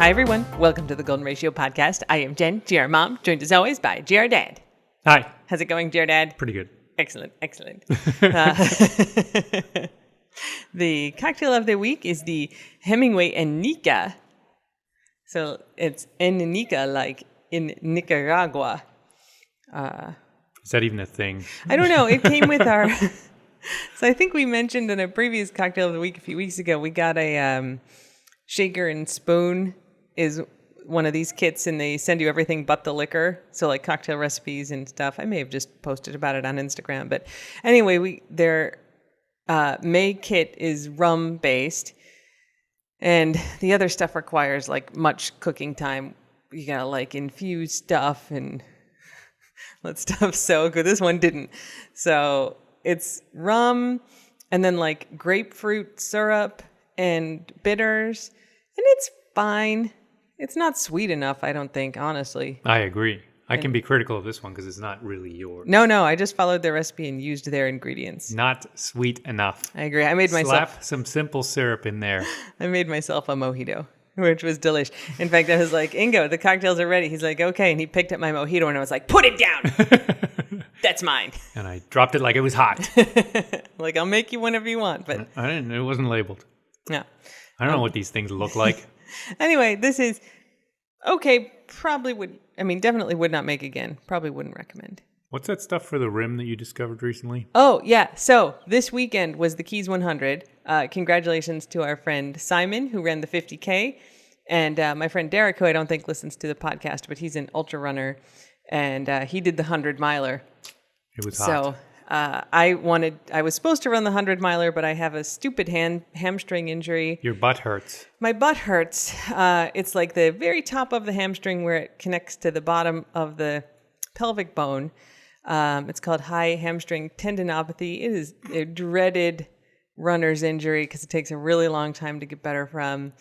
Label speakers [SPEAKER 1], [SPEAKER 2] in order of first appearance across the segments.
[SPEAKER 1] Hi, everyone. Welcome to the Golden Ratio Podcast. I am Jen, GR Mom, joined as always by GR Dad.
[SPEAKER 2] Hi.
[SPEAKER 1] How's it going, GR Dad?
[SPEAKER 2] Pretty good.
[SPEAKER 1] Excellent. The cocktail of the week is the Hemingway and Nica. So it's en Nica, like in Nicaragua.
[SPEAKER 2] Is that even a thing?
[SPEAKER 1] I don't know. It came with our... So I think we mentioned in a previous cocktail of the week a few weeks ago, we got a shaker and spoon is one of these kits, and they send you everything but the liquor. So like cocktail recipes and stuff. I may have just posted about it on Instagram. But anyway, their May kit is rum based, and the other stuff requires like much cooking time. You gotta like infuse stuff and let stuff soak. This one didn't. So it's rum and then like grapefruit syrup and bitters, and it's fine. It's not sweet enough, I don't think, honestly.
[SPEAKER 2] I agree. I can be critical of this one because it's not really yours.
[SPEAKER 1] No, I just followed their recipe and used their ingredients.
[SPEAKER 2] Not sweet enough.
[SPEAKER 1] I agree. I made myself...
[SPEAKER 2] Slap some simple syrup in there.
[SPEAKER 1] I made myself a mojito, which was delish. In fact, I was like, Ingo, the cocktails are ready. He's like, okay. And he picked up my mojito and I was like, put it down. That's mine.
[SPEAKER 2] And I dropped it like it was hot.
[SPEAKER 1] Like, I'll make you whenever you want. But
[SPEAKER 2] I didn't. It wasn't labeled.
[SPEAKER 1] No.
[SPEAKER 2] I don't know what these things look like.
[SPEAKER 1] Anyway, this is okay. Definitely would not make again. Probably wouldn't recommend.
[SPEAKER 2] What's that stuff for the rim that you discovered recently?
[SPEAKER 1] Oh, yeah. So this weekend was the Keys 100. Congratulations to our friend Simon, who ran the 50K. And my friend Derek, who I don't think listens to the podcast, but he's an ultra runner. And he did the 100-miler.
[SPEAKER 2] It was hot.
[SPEAKER 1] So I was supposed to run the 100-miler, but I have a stupid hamstring injury.
[SPEAKER 2] Your butt hurts.
[SPEAKER 1] My butt hurts. It's like the very top of the hamstring where it connects to the bottom of the pelvic bone. It's called high hamstring tendinopathy. It is a dreaded runner's injury because it takes a really long time to get better from.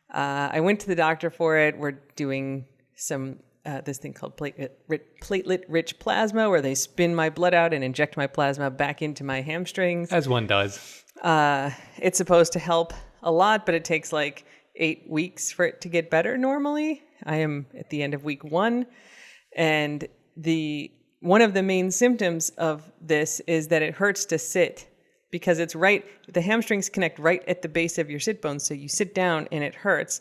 [SPEAKER 1] I went to the doctor for it. We're doing some... this thing called platelet-rich plasma, where they spin my blood out and inject my plasma back into my hamstrings.
[SPEAKER 2] As one does.
[SPEAKER 1] It's supposed to help a lot, but it takes like 8 weeks for it to get better normally. I am at the end of week 1. And one of the main symptoms of this is that it hurts to sit because the hamstrings connect right at the base of your sit bones. So you sit down and it hurts.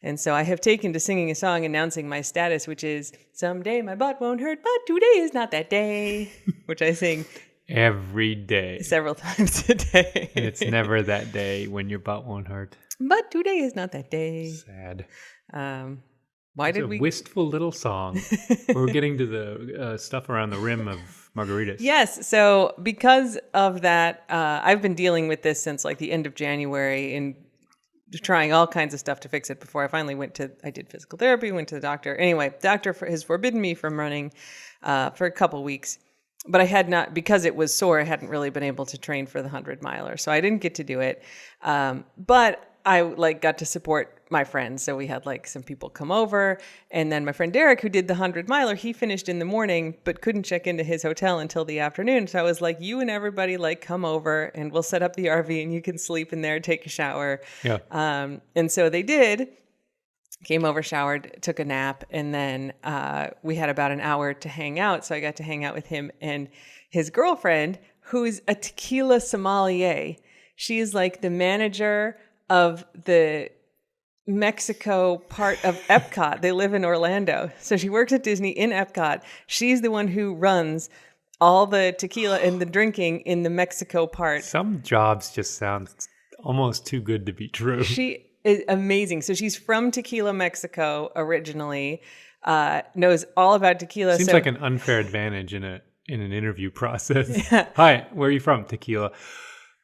[SPEAKER 1] And so I have taken to singing a song announcing my status, which is, someday my butt won't hurt, but today is not that day, which I sing
[SPEAKER 2] every day.
[SPEAKER 1] Several times a day.
[SPEAKER 2] And it's never that day when your butt won't hurt.
[SPEAKER 1] But today is not that day.
[SPEAKER 2] Sad.
[SPEAKER 1] It's
[SPEAKER 2] a wistful little song. We're getting to the stuff around the rim of margaritas.
[SPEAKER 1] Yes. So because of that, I've been dealing with this since like the end of January and trying all kinds of stuff to fix it before I finally I did physical therapy, went to the doctor. Anyway, doctor has forbidden me from running for a couple weeks, but I had not, because it was sore, I hadn't really been able to train for the 100-miler. So I didn't get to do it. But I got to support my friends. So we had some people come over, and then my friend Derek, who did the 100-miler, he finished in the morning, but couldn't check into his hotel until the afternoon. So I was like, you and everybody come over and we'll set up the RV and you can sleep in there, take a shower.
[SPEAKER 2] Yeah.
[SPEAKER 1] And so they did, came over, showered, took a nap. And then, we had about an hour to hang out. So I got to hang out with him and his girlfriend, who's a tequila sommelier. She is like the manager of the Mexico part of Epcot. They live in Orlando. So she works at Disney in Epcot. She's the one who runs all the tequila and the drinking in the Mexico part.
[SPEAKER 2] Some jobs just sound almost too good to be true.
[SPEAKER 1] She is amazing. So she's from Tequila, Mexico originally, knows all about tequila.
[SPEAKER 2] Seems like an unfair advantage in an interview process. Yeah. Hi, where are you from? Tequila.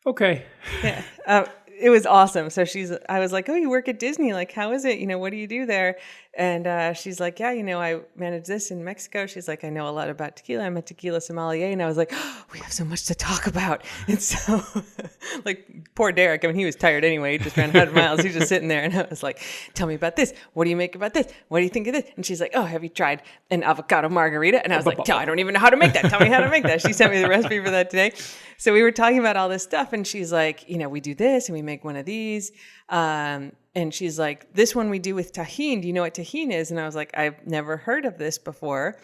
[SPEAKER 2] Okay.
[SPEAKER 1] Yeah. It was awesome. So I was like, oh, you work at Disney. How is it? What do you do there? And she's like, yeah, I manage this in Mexico. She's like, I know a lot about tequila. I'm a tequila sommelier. And I was like, oh, we have so much to talk about. And so poor Derek, he was tired anyway. He just ran 100 miles. He was just sitting there. And I was like, tell me about this. What do you make about this? What do you think of this? And she's like, oh, have you tried an avocado margarita? And I was like, I don't even know how to make that. Tell me how to make that. She sent me the recipe for that today. So we were talking about all this stuff. And she's like, we do this and we make one of these. And she's like, this one we do with tahine. Do you know what tahine is? And I was like, I've never heard of this before,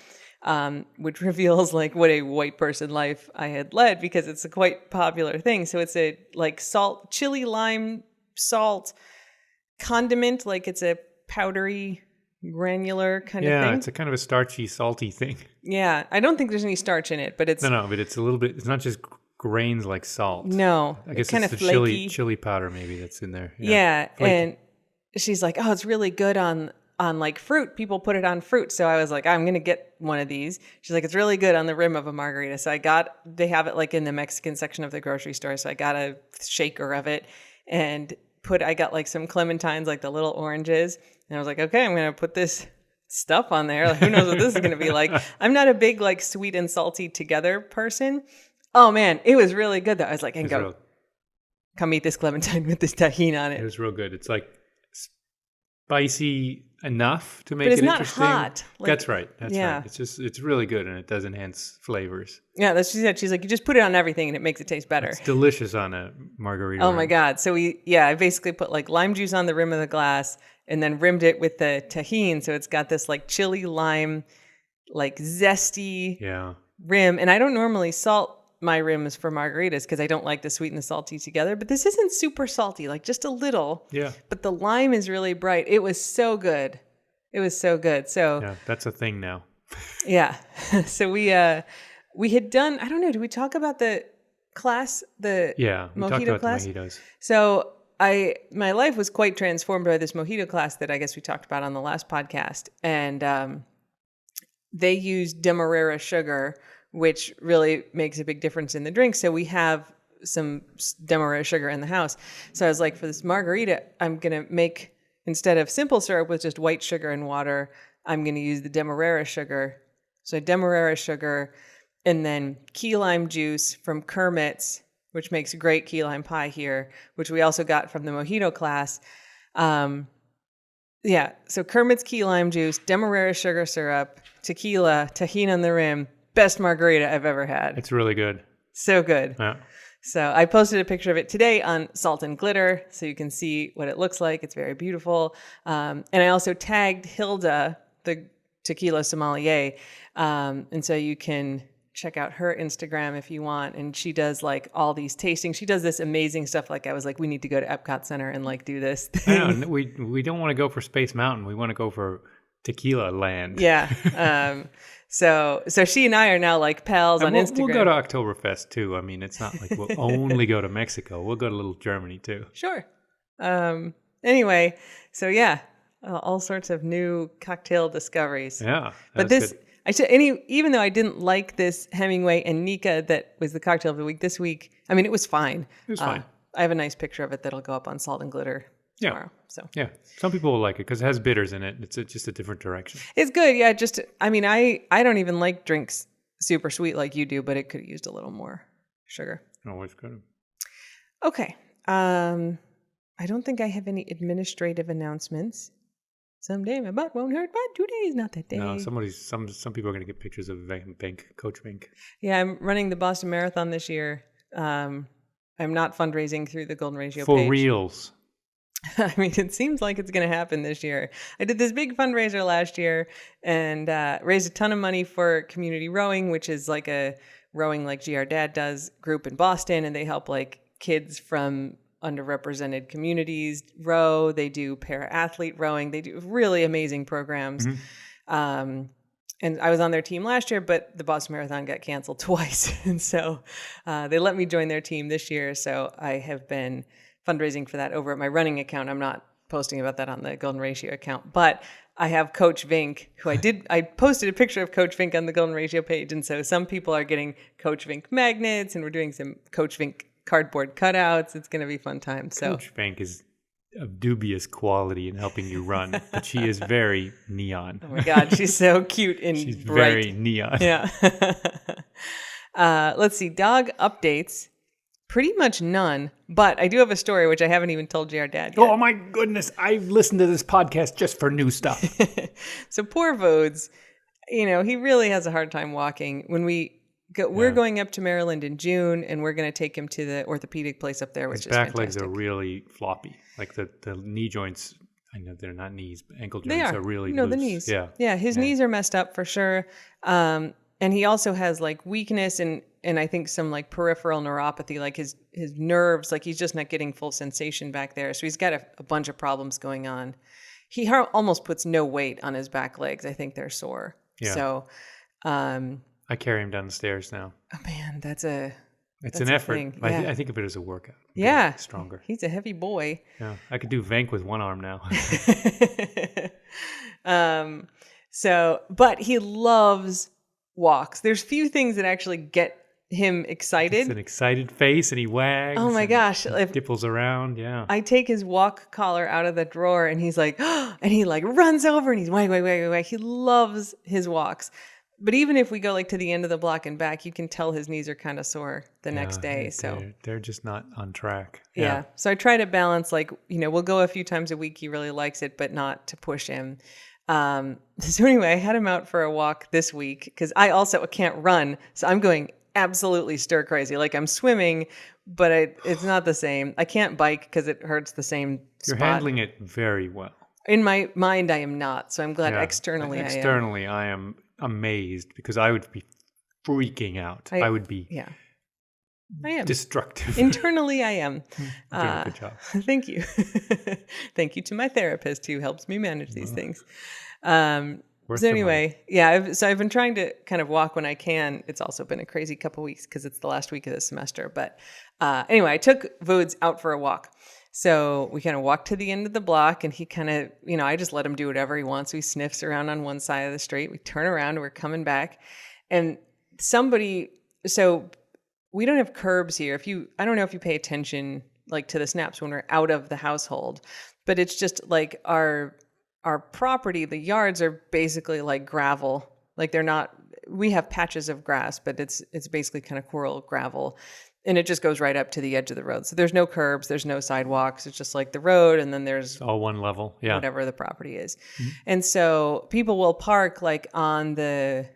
[SPEAKER 1] which reveals like what a white person life I had led, because it's a quite popular thing. So it's a like salt, chili, lime, salt condiment. Like it's a powdery, granular kind of thing.
[SPEAKER 2] Yeah, it's a kind of a starchy, salty thing.
[SPEAKER 1] Yeah. I don't think there's any starch in it, but it's...
[SPEAKER 2] No, but it's a little bit, it's not just grains like salt.
[SPEAKER 1] No.
[SPEAKER 2] I guess
[SPEAKER 1] kind
[SPEAKER 2] it's
[SPEAKER 1] of
[SPEAKER 2] the chili powder maybe that's in there.
[SPEAKER 1] Yeah. And she's like, oh, it's really good on like fruit. People put it on fruit. So I was like, I'm going to get one of these. She's like, it's really good on the rim of a margarita. So they have it like in the Mexican section of the grocery store. So I got a shaker of it and I got like some clementines, like the little oranges. And I was like, okay, I'm going to put this stuff on there. Like, who knows what this is going to be like? I'm not a big like sweet and salty together person. Oh man, it was really good though. I was like, come eat this clementine with this tahine on it.
[SPEAKER 2] It was real good. It's like spicy enough to make it interesting.
[SPEAKER 1] But it's not hot.
[SPEAKER 2] That's right. Right. It's really good, and it does enhance flavors.
[SPEAKER 1] Yeah, that's what she said. She's like, you just put it on everything and it makes it taste better.
[SPEAKER 2] It's delicious on a margarita.
[SPEAKER 1] Oh my God. So I basically put like lime juice on the rim of the glass and then rimmed it with the tahine. So it's got this like chili lime, like zesty rim. And I don't normally salt my rims for margaritas because I don't like the sweet and the salty together, but this isn't super salty, like just a little. Yeah. But the lime is really bright. It was so good. So
[SPEAKER 2] yeah, that's a thing now.
[SPEAKER 1] Yeah. So we had done, I don't know, did we talk about the class, the mojito class?
[SPEAKER 2] The mojitos.
[SPEAKER 1] So my life was quite transformed by this mojito class that I guess we talked about on the last podcast. And they use demerara sugar, which really makes a big difference in the drink. So we have some demerara sugar in the house. So I was like, for this margarita, I'm going to make, instead of simple syrup with just white sugar and water, I'm going to use the demerara sugar. So demerara sugar and then key lime juice from Kermit's, which makes great key lime pie here, which we also got from the mojito class. So Kermit's key lime juice, demerara sugar syrup, tequila, tahine on the rim. Best margarita I've ever had.
[SPEAKER 2] It's really good.
[SPEAKER 1] So good.
[SPEAKER 2] Yeah.
[SPEAKER 1] So I posted a picture of it today on Salt and Glitter so you can see what it looks like. It's very beautiful. And I also tagged Hilda, the tequila sommelier. And so you can check out her Instagram if you want. And she does like all these tastings. She does this amazing stuff. Like I was like, we need to go to Epcot Center and like do this thing.
[SPEAKER 2] I know, we don't want to go for Space Mountain. We want to go for Tequila Land.
[SPEAKER 1] Yeah. So she and I are now like pals on Instagram.
[SPEAKER 2] We'll go to Oktoberfest too. I mean, it's not like we'll only go to Mexico. We'll go to little Germany too.
[SPEAKER 1] Sure. Anyway, so yeah, all sorts of new cocktail discoveries.
[SPEAKER 2] Yeah.
[SPEAKER 1] But even though I didn't like this Hemingway and Nika that was the cocktail of the week this week, I mean, it was fine.
[SPEAKER 2] It was fine.
[SPEAKER 1] I have a nice picture of it that'll go up on Salt and Glitter tomorrow. So
[SPEAKER 2] yeah, some people will like it because it has bitters in it. It's just a different direction.
[SPEAKER 1] It's good. Yeah, I don't even like drinks super sweet like you do, but it could have used a little more sugar.
[SPEAKER 2] Always good.
[SPEAKER 1] Okay. I don't think I have any administrative announcements. Someday my butt won't hurt, but today is not that day.
[SPEAKER 2] No, some people are going to get pictures of Coach Vink.
[SPEAKER 1] Yeah, I'm running the Boston Marathon this year. I'm not fundraising through the Golden Ratio
[SPEAKER 2] for
[SPEAKER 1] page.
[SPEAKER 2] For reals.
[SPEAKER 1] I mean, it seems like it's going to happen this year. I did this big fundraiser last year and raised a ton of money for community rowing, which is like a rowing like GR Dad does group in Boston. And they help like kids from underrepresented communities row. They do para-athlete rowing. They do really amazing programs. Mm-hmm. And I was on their team last year, but the Boston Marathon got canceled twice. And so they let me join their team this year. So I have been fundraising for that over at my running account. I'm not posting about that on the Golden Ratio account, but I have Coach Vink, who I posted a picture of Coach Vink on the Golden Ratio page. And so some people are getting Coach Vink magnets and we're doing some Coach Vink cardboard cutouts. It's going to be a fun time. So
[SPEAKER 2] Coach Vink is of dubious quality in helping you run, but she is very neon.
[SPEAKER 1] Oh my God, she's so cute and
[SPEAKER 2] she's
[SPEAKER 1] bright.
[SPEAKER 2] Very neon.
[SPEAKER 1] Yeah. Let's see, dog updates. Pretty much none, but I do have a story which I haven't even told JR Dad yet.
[SPEAKER 2] Oh my goodness, I've listened to this podcast just for new stuff.
[SPEAKER 1] So poor Vodes, he really has a hard time walking. When we we're going up to Maryland in June, and we're going to take him to the orthopedic place up there, which is
[SPEAKER 2] back
[SPEAKER 1] fantastic.
[SPEAKER 2] legs are really floppy. Like the knee joints, I know they're not knees, but ankle
[SPEAKER 1] They
[SPEAKER 2] joints are really
[SPEAKER 1] no,
[SPEAKER 2] loose.
[SPEAKER 1] the knees.
[SPEAKER 2] Yeah.
[SPEAKER 1] His knees are messed up for sure. And he also has like weakness and I think some like peripheral neuropathy, like his nerves, like he's just not getting full sensation back there. So he's got a bunch of problems going on. He almost puts no weight on his back legs. I think they're sore.
[SPEAKER 2] Yeah.
[SPEAKER 1] So,
[SPEAKER 2] I carry him down the stairs now.
[SPEAKER 1] oh man, it's
[SPEAKER 2] an effort.
[SPEAKER 1] thing. Yeah.
[SPEAKER 2] I think of it as a workout.
[SPEAKER 1] Yeah.
[SPEAKER 2] Stronger.
[SPEAKER 1] He's a heavy boy.
[SPEAKER 2] Yeah. I could do Venk with one arm now.
[SPEAKER 1] But he loves walks. There's few things that actually get him excited.
[SPEAKER 2] It's an excited face and he wags.
[SPEAKER 1] Oh my gosh.
[SPEAKER 2] Dipples around. Yeah.
[SPEAKER 1] I take his walk collar out of the drawer and he's like, and he like runs over and he's wag. He loves his walks. But even if we go like to the end of the block and back, you can tell his knees are kind of sore the next day. So
[SPEAKER 2] they're just not on track.
[SPEAKER 1] Yeah. So I try to balance, like, we'll go a few times a week. He really likes it, but not to push him. So anyway, I had him out for a walk this week because I also can't run. So I'm going absolutely stir crazy. Like I'm swimming, but it's not the same. I can't bike because it hurts the same spot.
[SPEAKER 2] You're handling it very well.
[SPEAKER 1] In my mind, I am not. So I'm glad externally
[SPEAKER 2] I am amazed because I would be freaking out. I would be
[SPEAKER 1] I am
[SPEAKER 2] destructive.
[SPEAKER 1] Internally, I am.
[SPEAKER 2] Doing a good job.
[SPEAKER 1] Thank you. Thank you to my therapist who helps me manage these things. So anyway, I've been trying to kind of walk when I can. It's also been a crazy couple weeks because it's the last week of the semester. But anyway, I took Vodes out for a walk. So we kind of walked to the end of the block and he kind of, I just let him do whatever he wants. So he sniffs around on one side of the street. We turn around and we're coming back. And so we don't have curbs here. I don't know if you pay attention like to the snaps when we're out of the household, but it's just like our property, the yards are basically like gravel. Like we have patches of grass, but it's basically kind of coral gravel. And it just goes right up to the edge of the road. So there's no curbs, there's no sidewalks. It's just like the road, and then there's
[SPEAKER 2] all one level,
[SPEAKER 1] whatever the property is. Mm-hmm. And so people will park like on the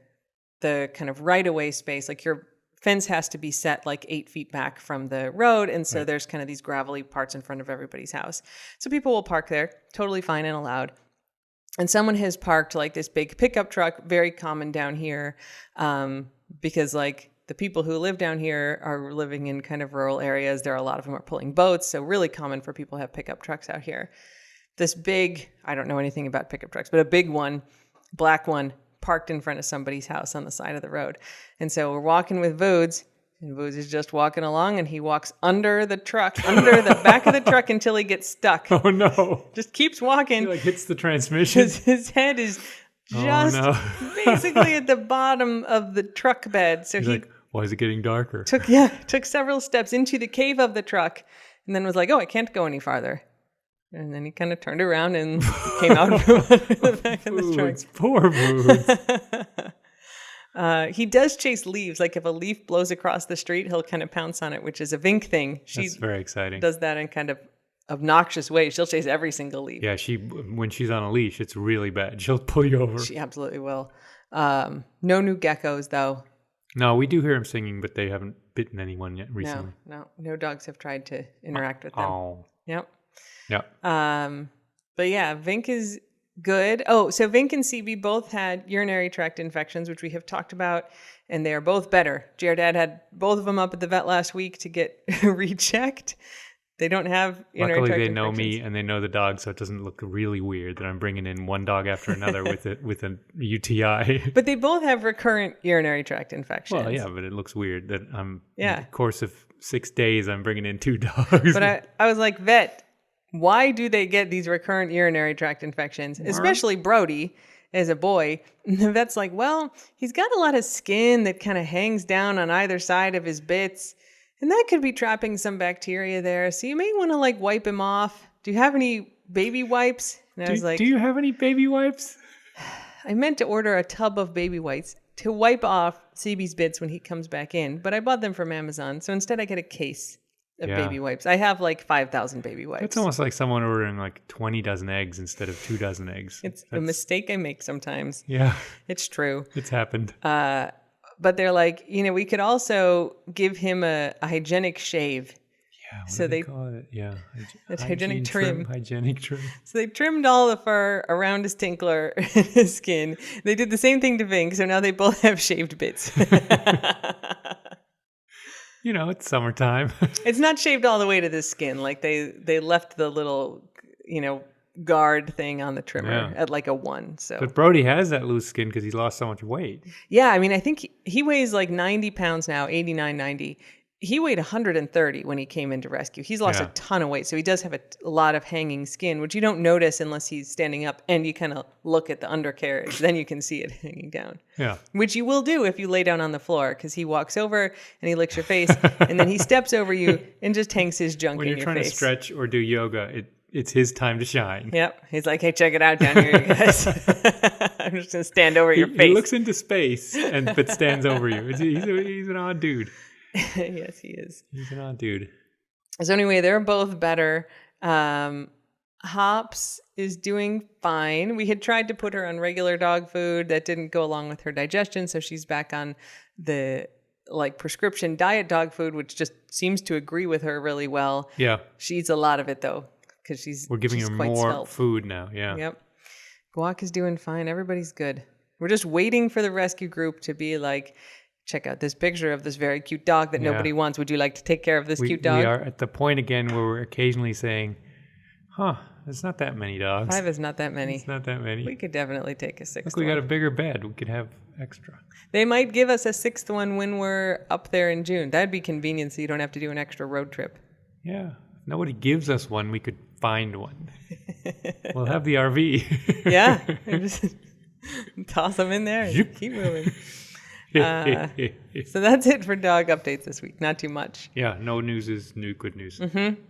[SPEAKER 1] kind of right-of-way space. Like your fence has to be set like 8 feet back from the road. And so there's kind of these gravelly parts in front of everybody's house. So people will park there, totally fine and allowed. And someone has parked like this big pickup truck, very common down here, because like the people who live down here are living in kind of rural areas. There are a lot of them are pulling boats. So really common for people to have pickup trucks out here. This big, I don't know anything about pickup trucks, but a big one, black one, parked in front of somebody's house on the side of the road. And so we're walking with Vodes, and Vodes is just walking along, and he walks under the truck, under the back of the truck until he gets stuck.
[SPEAKER 2] Oh, no.
[SPEAKER 1] Just keeps walking.
[SPEAKER 2] He like hits the transmission.
[SPEAKER 1] His head is just basically at the bottom of the truck bed. So
[SPEAKER 2] he's like, why is it getting darker?
[SPEAKER 1] Took several steps into the cave of the truck and then was like, oh, I can't go any farther. And then he kind of turned around and came out from under the back of the truck.
[SPEAKER 2] Poor Vodes.
[SPEAKER 1] He does chase leaves. Like if a leaf blows across the street, he'll kind of pounce on it, which is a Vink thing.
[SPEAKER 2] That's very exciting.
[SPEAKER 1] Does that in kind of obnoxious ways. She'll chase every single leaf.
[SPEAKER 2] Yeah, when she's on a leash, it's really bad. She'll pull you over.
[SPEAKER 1] She absolutely will. No new geckos, though.
[SPEAKER 2] No, we do hear them singing, but they haven't bitten anyone yet recently.
[SPEAKER 1] No dogs have tried to interact with them.
[SPEAKER 2] Oh.
[SPEAKER 1] Yep.
[SPEAKER 2] Yeah.
[SPEAKER 1] But yeah, Vink is good. Oh, so Vink and CB both had urinary tract infections, which we have talked about, and they are both better. Jared had both of them up at the vet last week to get rechecked. They don't have urinary tract infections.
[SPEAKER 2] Luckily, they know me and they know the dog, so it doesn't look really weird that I'm bringing in one dog after another with a UTI.
[SPEAKER 1] But they both have recurrent urinary tract infections.
[SPEAKER 2] Well, yeah, but it looks weird that in the course of 6 days, I'm bringing in 2 dogs.
[SPEAKER 1] But I was like, vet, why do they get these recurrent urinary tract infections? Especially Brody as a boy. And the vet's like, well, he's got a lot of skin that kind of hangs down on either side of his bits. And that could be trapping some bacteria there. So you may want to like wipe him off. Do you have any baby wipes? And I was like,
[SPEAKER 2] do you have any baby wipes?
[SPEAKER 1] I meant to order a tub of baby wipes to wipe off CB's bits when he comes back in. But I bought them from Amazon. So instead I get a case of baby wipes. I have like 5,000 baby wipes.
[SPEAKER 2] It's almost like someone ordering like 20 dozen eggs instead of 2 dozen eggs.
[SPEAKER 1] It's a mistake I make sometimes.
[SPEAKER 2] Yeah.
[SPEAKER 1] It's true.
[SPEAKER 2] It's happened.
[SPEAKER 1] but they're like, we could also give him a hygienic shave.
[SPEAKER 2] Yeah, what
[SPEAKER 1] So
[SPEAKER 2] do they
[SPEAKER 1] they
[SPEAKER 2] call it? Yeah,
[SPEAKER 1] It's hygienic trim.
[SPEAKER 2] Hygienic trim.
[SPEAKER 1] So they trimmed all the fur around his tinkler and his skin. They did the same thing to Vink, so now they both have shaved bits.
[SPEAKER 2] It's summertime.
[SPEAKER 1] It's not shaved all the way to the skin. Like they left the little, guard thing on the trimmer at like a 1. So,
[SPEAKER 2] but Brody has that loose skin because he's lost so much weight.
[SPEAKER 1] Yeah, I mean, I think he weighs like 90 pounds now, 89, 90. He weighed 130 when he came into rescue. He's lost a ton of weight, so he does have a lot of hanging skin, which you don't notice unless he's standing up and you kind of look at the undercarriage. Then you can see it hanging down.
[SPEAKER 2] Yeah.
[SPEAKER 1] Which you will do if you lay down on the floor, because he walks over and he licks your face, and then he steps over you and just hangs his junk in your face.
[SPEAKER 2] When you're trying to stretch or do yoga, it's his time to shine.
[SPEAKER 1] Yep. He's like, hey, check it out down here, you guys. I'm just going to stand over your face.
[SPEAKER 2] He looks into space but stands over you. He's an odd dude.
[SPEAKER 1] Yes, he is.
[SPEAKER 2] He's an odd dude.
[SPEAKER 1] So anyway, they're both better. Hops is doing fine. We had tried to put her on regular dog food. That didn't go along with her digestion, so she's back on the prescription diet dog food, which just seems to agree with her really well.
[SPEAKER 2] Yeah.
[SPEAKER 1] She eats a lot of it though, because
[SPEAKER 2] we're giving her more
[SPEAKER 1] svelte.
[SPEAKER 2] Food now. Yeah.
[SPEAKER 1] Yep. Guac is doing fine. Everybody's good. We're just waiting for the rescue group to be like, check out this picture of this very cute dog that nobody wants. Would you like to take care of this cute dog?
[SPEAKER 2] We are at the point again where we're occasionally saying, there's not that many dogs.
[SPEAKER 1] 5 is not that many.
[SPEAKER 2] It's not that many.
[SPEAKER 1] We could definitely take a 6th
[SPEAKER 2] Look, we got a bigger bed. We could have extra.
[SPEAKER 1] They might give us a 6th one when we're up there in June. That'd be convenient, so you don't have to do an extra road trip.
[SPEAKER 2] Yeah. If nobody gives us one, we could find one. We'll have the RV.
[SPEAKER 1] Yeah. Just toss them in there and keep moving. So that's it for dog updates this week. Not too much.
[SPEAKER 2] Yeah, no news is good news.
[SPEAKER 1] Mm-hmm.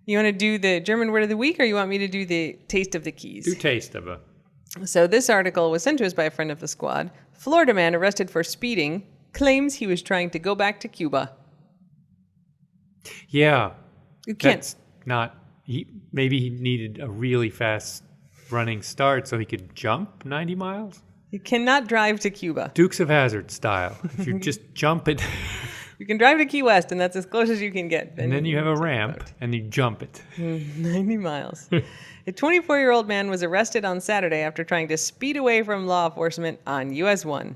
[SPEAKER 1] You want to do the German word of the week, or you want me to do the taste of the keys?
[SPEAKER 2] Do taste of it.
[SPEAKER 1] So this article was sent to us by a friend of the squad. Florida man arrested for speeding claims he was trying to go back to Cuba.
[SPEAKER 2] Yeah.
[SPEAKER 1] You can't.
[SPEAKER 2] That's not... Maybe he needed a really fast running start so he could jump 90 miles?
[SPEAKER 1] You cannot drive to Cuba.
[SPEAKER 2] Dukes of Hazzard style. If you just jump it.
[SPEAKER 1] You can drive to Key West, and that's as close as you can get.
[SPEAKER 2] And then you have a ramp, and you jump it.
[SPEAKER 1] 90 miles. A 24-year-old man was arrested on Saturday after trying to speed away from law enforcement on US 1.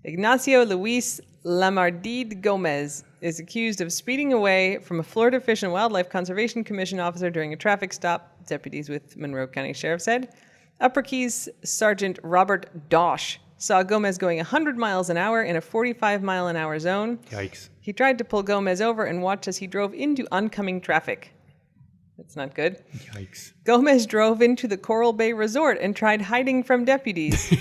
[SPEAKER 1] Ignacio Luis Lamardide Gomez is accused of speeding away from a Florida Fish and Wildlife Conservation Commission officer during a traffic stop, deputies with Monroe County Sheriff said. Upper Keys Sergeant Robert Dosh saw Gomez going 100 miles an hour in a 45-mile-an-hour zone.
[SPEAKER 2] Yikes.
[SPEAKER 1] He tried to pull Gomez over and watched as he drove into oncoming traffic. That's not good.
[SPEAKER 2] Yikes.
[SPEAKER 1] Gomez drove into the Coral Bay Resort and tried hiding from deputies.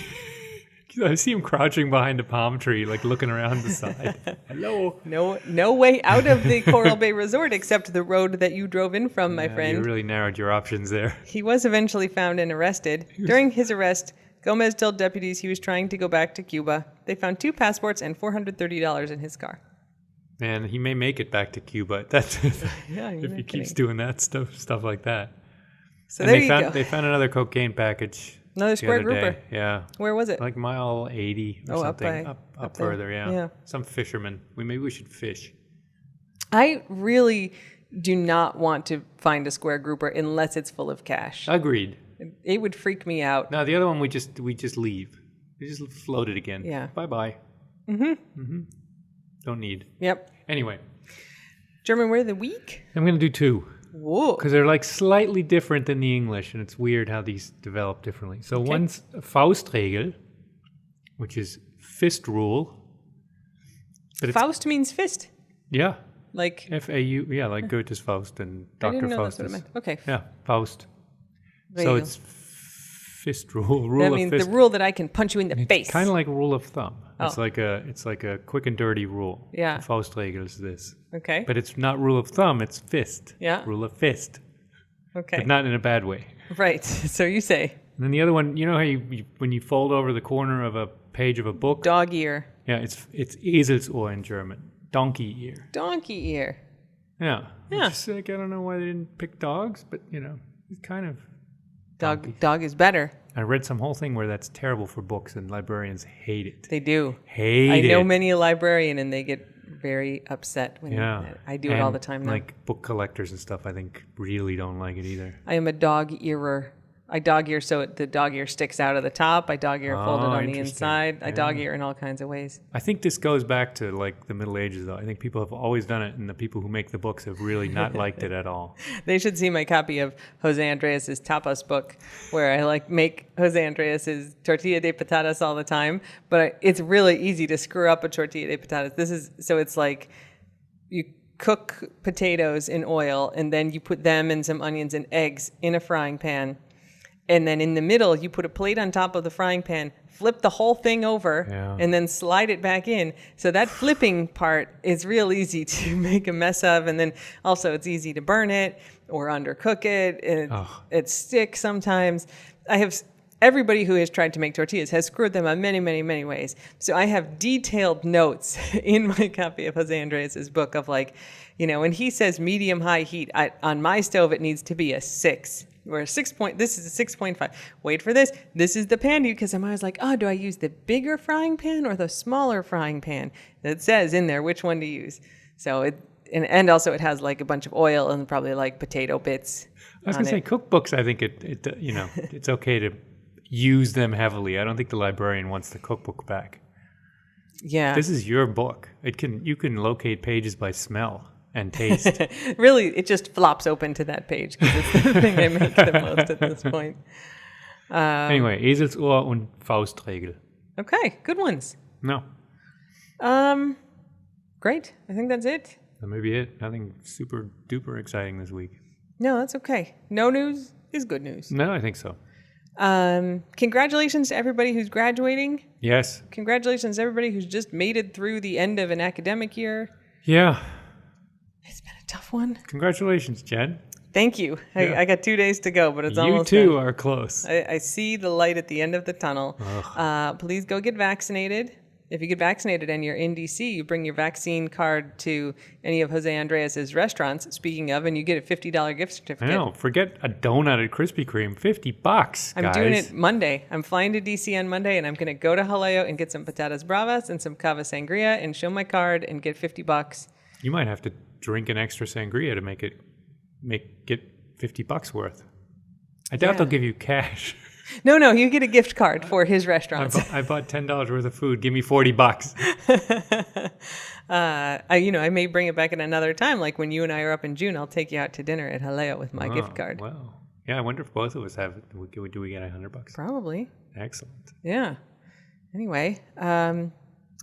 [SPEAKER 2] I see him crouching behind a palm tree, looking around the side. Hello.
[SPEAKER 1] No way out of the Coral Bay Resort except the road that you drove in from, my friend.
[SPEAKER 2] You really narrowed your options there.
[SPEAKER 1] He was eventually found and arrested. During his arrest, Gomez told deputies he was trying to go back to Cuba. They found 2 passports and $430 in his car.
[SPEAKER 2] Man, he may make it back to Cuba. That's if he keeps doing that stuff like that.
[SPEAKER 1] So and there you go.
[SPEAKER 2] They found another cocaine package.
[SPEAKER 1] Another square grouper.
[SPEAKER 2] Day. Yeah.
[SPEAKER 1] Where was it?
[SPEAKER 2] Mile 80 or something. Up further, yeah. Some fishermen. Maybe we should fish.
[SPEAKER 1] I really do not want to find a square grouper unless it's full of cash.
[SPEAKER 2] Agreed.
[SPEAKER 1] It would freak me out.
[SPEAKER 2] No, the other one we just leave. We just float it again.
[SPEAKER 1] Yeah.
[SPEAKER 2] Bye-bye.
[SPEAKER 1] Mm-hmm.
[SPEAKER 2] Don't need.
[SPEAKER 1] Yep.
[SPEAKER 2] Anyway.
[SPEAKER 1] German word of the week?
[SPEAKER 2] I'm going to do 2.
[SPEAKER 1] Whoa.
[SPEAKER 2] Because they're slightly different than the English, and it's weird how these develop differently. So one's Faustregel, which is fist rule.
[SPEAKER 1] But Faust means fist?
[SPEAKER 2] Yeah.
[SPEAKER 1] Like?
[SPEAKER 2] F-A-U, yeah, like Goethe's Faust and Dr.
[SPEAKER 1] I didn't know
[SPEAKER 2] Faustus.
[SPEAKER 1] that's what it meant. Okay.
[SPEAKER 2] Yeah, Faust.
[SPEAKER 1] There
[SPEAKER 2] so it's fist rule.
[SPEAKER 1] That means the rule that I can punch you in the face.
[SPEAKER 2] Kind of like a rule of thumb.
[SPEAKER 1] Oh.
[SPEAKER 2] It's like a quick and dirty rule.
[SPEAKER 1] Yeah.
[SPEAKER 2] Faustregel is this.
[SPEAKER 1] Okay.
[SPEAKER 2] But it's not rule of thumb, it's fist.
[SPEAKER 1] Yeah.
[SPEAKER 2] Rule of fist.
[SPEAKER 1] Okay.
[SPEAKER 2] But not in a bad way.
[SPEAKER 1] Right. So you say.
[SPEAKER 2] And then the other one, you know how when you fold over the corner of a page of a book?
[SPEAKER 1] Dog ear.
[SPEAKER 2] Yeah, it's Eselsohr in German. Donkey ear.
[SPEAKER 1] Donkey ear.
[SPEAKER 2] Yeah.
[SPEAKER 1] Yeah.
[SPEAKER 2] Just I don't know why they didn't pick dogs, but it's kind of
[SPEAKER 1] Dog is better.
[SPEAKER 2] I read some whole thing where that's terrible for books, and librarians hate it.
[SPEAKER 1] They do.
[SPEAKER 2] Hate it.
[SPEAKER 1] I know many a librarian, and they get very upset when I do it all the time now.
[SPEAKER 2] Like book collectors and stuff, I think really don't like it either.
[SPEAKER 1] I am a dog earer. I dog ear so the dog ear sticks out of the top. I dog ear folded on the inside. I dog ear in all kinds of ways.
[SPEAKER 2] I think this goes back to like the Middle Ages, though. I think people have always done it, and the people who make the books have really not liked it at all.
[SPEAKER 1] They should see my copy of Jose Andreas's tapas book, where I like make Jose Andreas's tortilla de patatas all the time. But it's really easy to screw up a tortilla de patatas. It's like you cook potatoes in oil, and then you put them and some onions and eggs in a frying pan. And then in the middle, you put a plate on top of the frying pan, flip the whole thing over, and then slide it back in. So that flipping part is real easy to make a mess of. And then also it's easy to burn it or undercook it. It sticks sometimes. Everybody who has tried to make tortillas has screwed them up many, many, many ways. So I have detailed notes in my copy of Jose Andreas's book of like, when he says medium high heat, on my stove, it needs to be a 6. Or this is a 6.5. Wait for this. This is the pan because I'm always like, do I use the bigger frying pan or the smaller frying pan? It says in there which one to use. So and also it has like a bunch of oil and probably like potato bits.
[SPEAKER 2] I was going to say cookbooks. I think it's okay to use them heavily. I don't think the librarian wants the cookbook back.
[SPEAKER 1] Yeah.
[SPEAKER 2] This is your book. You can locate pages by smell and taste.
[SPEAKER 1] Really, it just flops open to that page because it's the thing I make the most at this point.
[SPEAKER 2] Anyway, Eselsohr und Faustregel.
[SPEAKER 1] Okay, good ones.
[SPEAKER 2] No.
[SPEAKER 1] Great. I think that's it.
[SPEAKER 2] That may be it. Nothing super duper exciting this week.
[SPEAKER 1] No, that's okay. No news is good news.
[SPEAKER 2] No, I think so.
[SPEAKER 1] Congratulations to everybody who's graduating.
[SPEAKER 2] Yes.
[SPEAKER 1] Congratulations to everybody who's just made it through the end of an academic year.
[SPEAKER 2] Yeah.
[SPEAKER 1] It's been a tough one.
[SPEAKER 2] Congratulations, Jen.
[SPEAKER 1] Thank you.
[SPEAKER 2] Yeah.
[SPEAKER 1] I got 2 days to go, but it's almost
[SPEAKER 2] done. You too
[SPEAKER 1] done.
[SPEAKER 2] are close.
[SPEAKER 1] I see the light at the end of the tunnel. Please go get vaccinated. If you get vaccinated and you're in DC, you bring your vaccine card to any of Jose Andreas's restaurants, speaking of, and you get a $50 gift certificate.
[SPEAKER 2] I know. Forget a donut at Krispy Kreme. $50, guys.
[SPEAKER 1] I'm doing it Monday. I'm flying to DC on Monday, and I'm going to go to Jaleo and get some patatas bravas and some cava sangria and show my card and get $50.
[SPEAKER 2] You might have to drink an extra sangria to get $50 worth. I doubt they'll give you cash.
[SPEAKER 1] No, you get a gift card for his restaurants.
[SPEAKER 2] I bought $10 worth of food. Give me $40.
[SPEAKER 1] I may bring it back at another time. Like when you and I are up in June, I'll take you out to dinner at Jaleo with my gift card.
[SPEAKER 2] Wow. Yeah, I wonder if both of us have it. Do we get $100?
[SPEAKER 1] Probably.
[SPEAKER 2] Excellent.
[SPEAKER 1] Yeah. Anyway. All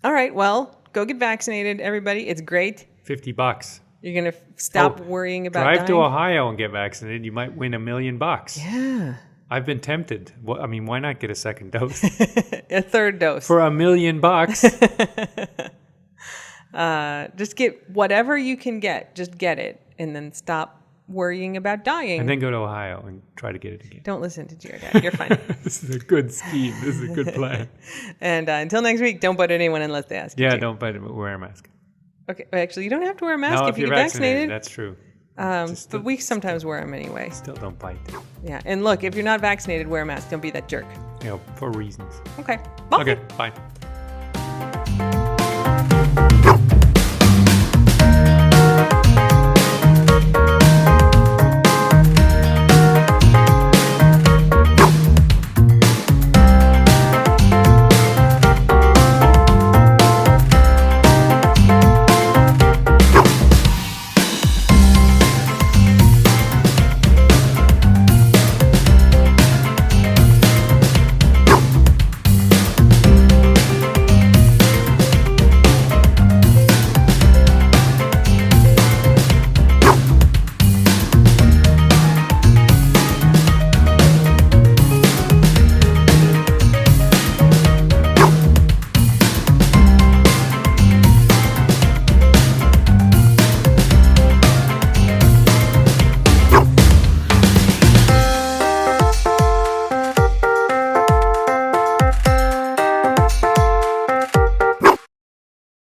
[SPEAKER 1] right. Well, go get vaccinated, everybody. It's great.
[SPEAKER 2] $50.
[SPEAKER 1] You're going to stop worrying about
[SPEAKER 2] Drive
[SPEAKER 1] dying?
[SPEAKER 2] to Ohio and get vaccinated. You might win $1 million.
[SPEAKER 1] Yeah.
[SPEAKER 2] I've been tempted. Well, why not get a second dose?
[SPEAKER 1] A third dose.
[SPEAKER 2] For $1 million.
[SPEAKER 1] Just get whatever you can get. Just get it. And then stop worrying about dying.
[SPEAKER 2] And then go to Ohio and try to get it again.
[SPEAKER 1] Don't listen to your dad. You're fine.
[SPEAKER 2] This is a good scheme. This is a good plan.
[SPEAKER 1] And until next week, don't bite anyone unless they ask you to.
[SPEAKER 2] Don't bite it, but wear a mask.
[SPEAKER 1] Okay. Actually, you don't have to wear a mask if you
[SPEAKER 2] you're
[SPEAKER 1] get vaccinated.
[SPEAKER 2] That's true.
[SPEAKER 1] But we sometimes wear them anyway.
[SPEAKER 2] Still don't bite.
[SPEAKER 1] Yeah. And look, if you're not vaccinated, wear a mask. Don't be that jerk.
[SPEAKER 2] For reasons.
[SPEAKER 1] Okay. Bye.
[SPEAKER 2] Okay, bye.